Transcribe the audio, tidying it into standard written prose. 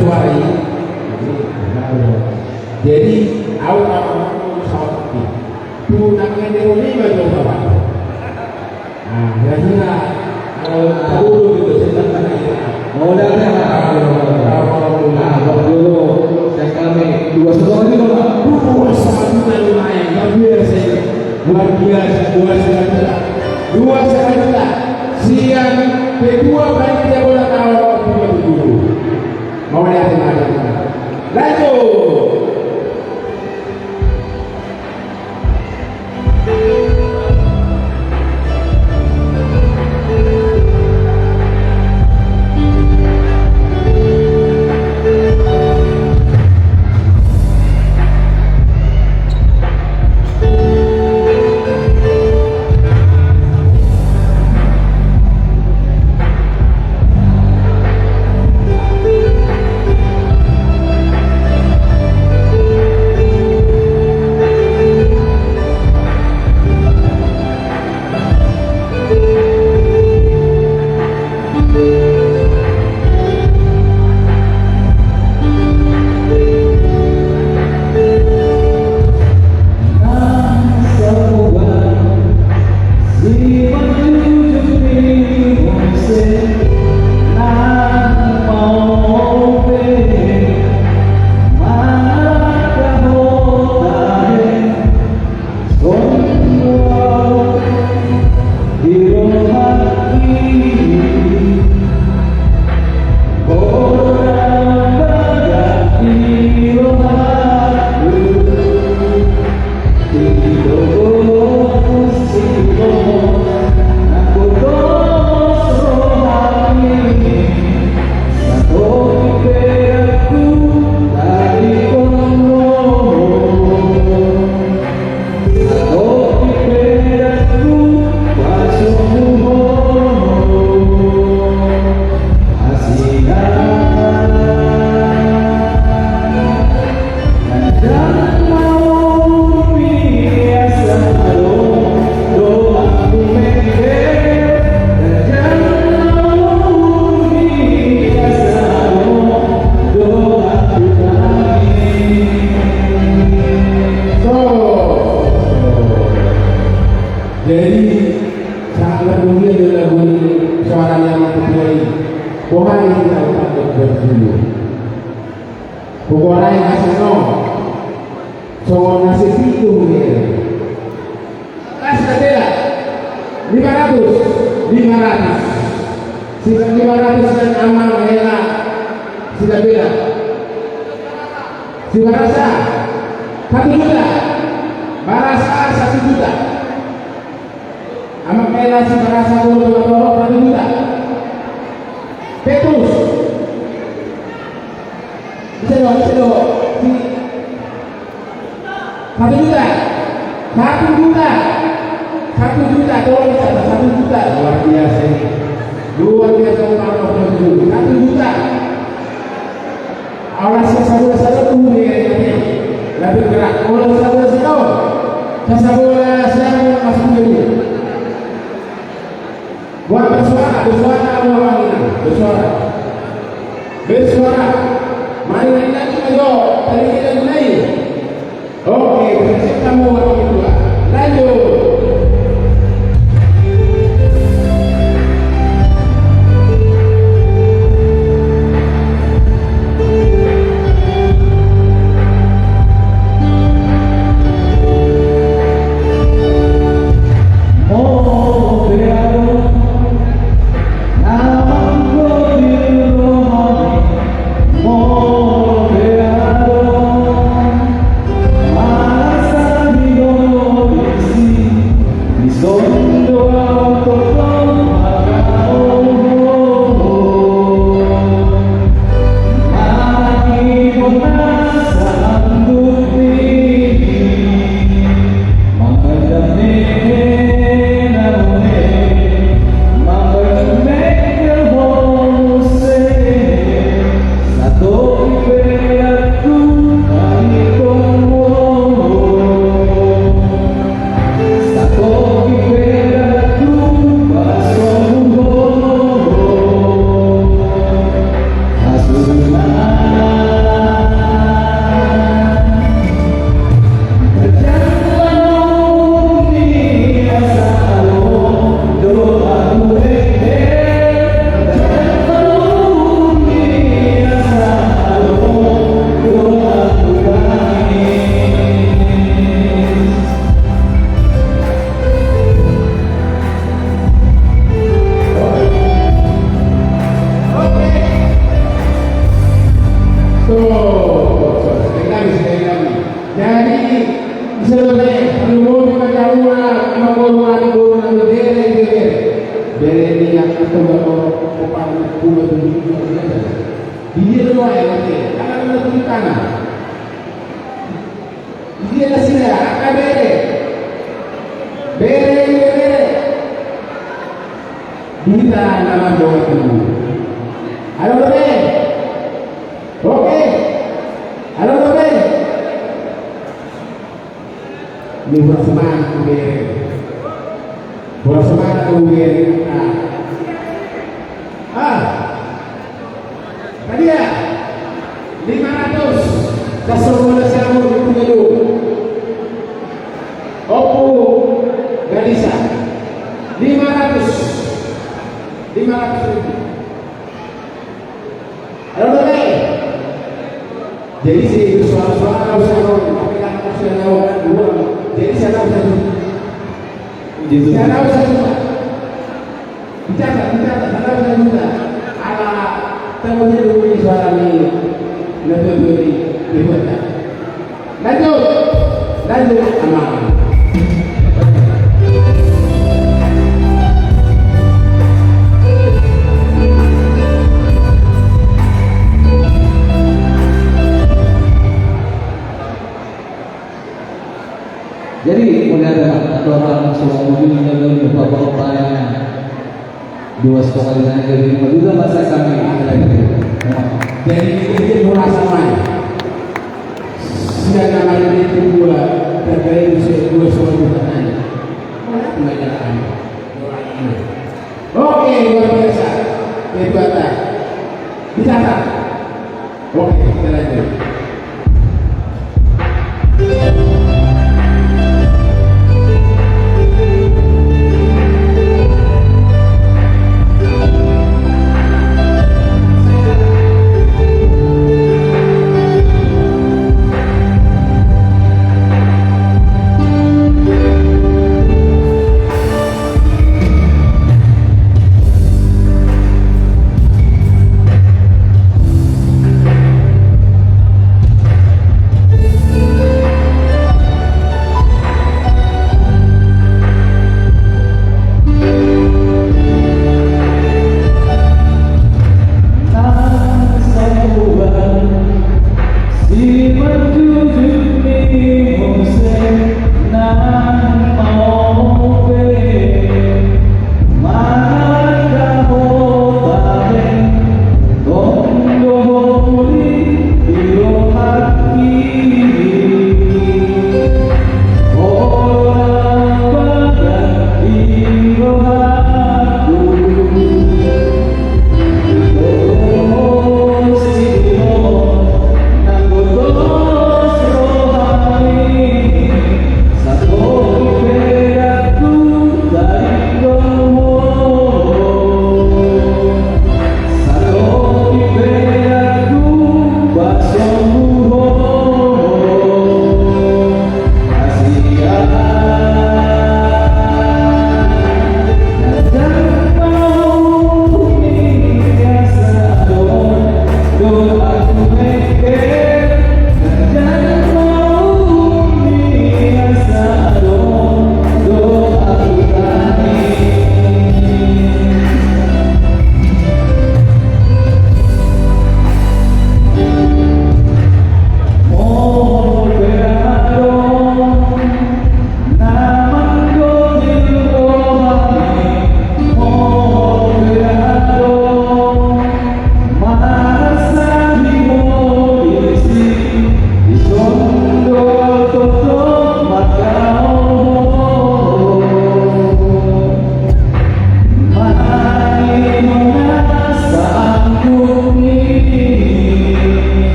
suara jadi awal sahabat itu namanya dewi baju bapak. Nah, kira-kira kalau gitu sebentar modalnya dulu yang kami 2,5 juta lumayan luar biasa 2,5 juta siang kedua kali dia bola awal dulu mau lihat ada lanjut. Pokoknya ngasih no, soal ngasih itu ya. Kasih bela 500, sisa 500 dan aman enak, sisa bela. Si Barasa 1 juta, Barasa 1 juta, amak enak si Barasa 1 juta, Petrus. Bisa dong, 1 juta, tolong dicatat 1 juta, luar biasa ini, luar biasa orang 1 juta. Orang sasabola tuh ya, lebih gerak. Orang sasabola siapa masuk dulu. Buat bersuara, Mari lagi ayo, tadi kita mulai. Oke, bersiap kamu waktu kedua. Lanjut. Oh, Jadi selesai perlu kejauhan golongan bere dia atau kopang kuat dia doa nanti akan lebih tanah dia nasi akan bere kita nama doa itu halo bere oke halo bere ini bersemangat bere bersemangat bere tadi ya 500 kesemuanya saya dulu Opu Galisa 500 ribu halo jadi si suara-suara usah tapi kan usah dua jadi saya usah saya usah bicara saya usah juga ala temunya dulu suara ini lebih dibuat lanjut aman. Jadi mulai ada orang semua mobil yang bapak-bapaknya 2,5 dari juga masa kami jadi itu murah sama sudah namanya itu dua terkait dua soal pertanyaan pelajaran oke luar biasa hebat bisa oke kita lanjut